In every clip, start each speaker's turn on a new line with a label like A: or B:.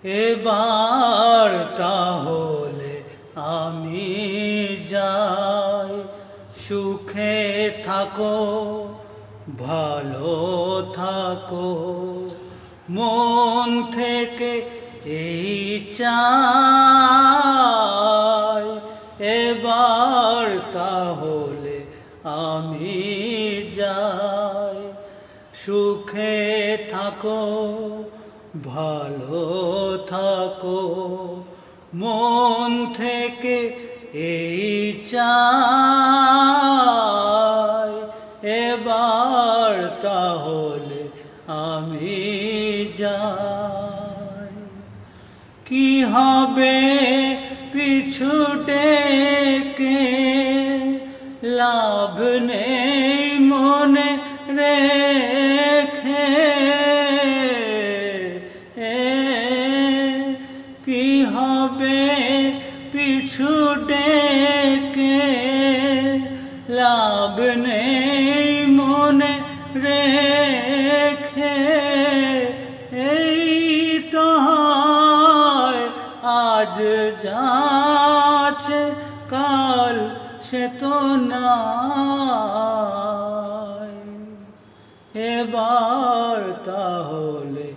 A: এবার তাহলে আমি যাই, সুখে থাকো ভালো থাকো, মন থেকে এই চাই। এবার তাহলে আমি যাই, সুখে থাকো ভালো থাকো, মন থেকে এই চাই। এবার তাহলে আমি যাই। কি হবে পিছু ডেকে, লাভ নেই মনে রেখে। কি হবে পিছু ডেকে, লাভ নেই মনে রেখে। এই তো হয় আজ যাচ্ছে কাল সে তো নাই। এবার তাহলে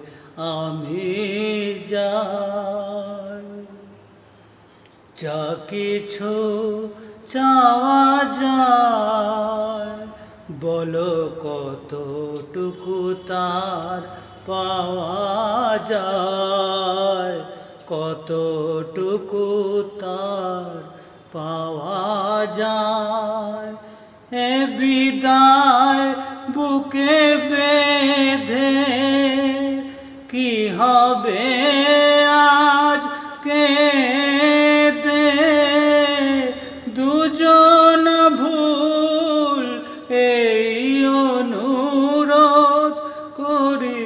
A: আমি যাই। যা কিছু চাওয়া যায়, বলো কতটুকু তার পাওয়া যায়, কতটুকু তার পাওয়া যায়। এ বিদায় বুকে বেঁধে কি হবে আজ কেঁদে। দুজন ভুল এই অনুরোধ করি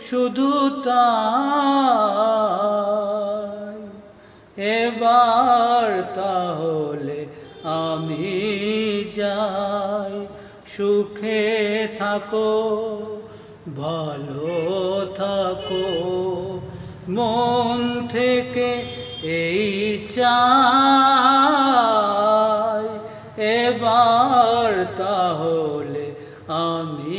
A: শুধু তাই। এবার তাহলে আমি যাই, সুখে থাকো ভালো থাকো, মন থেকে এই চাই। এবার তাহলে আমি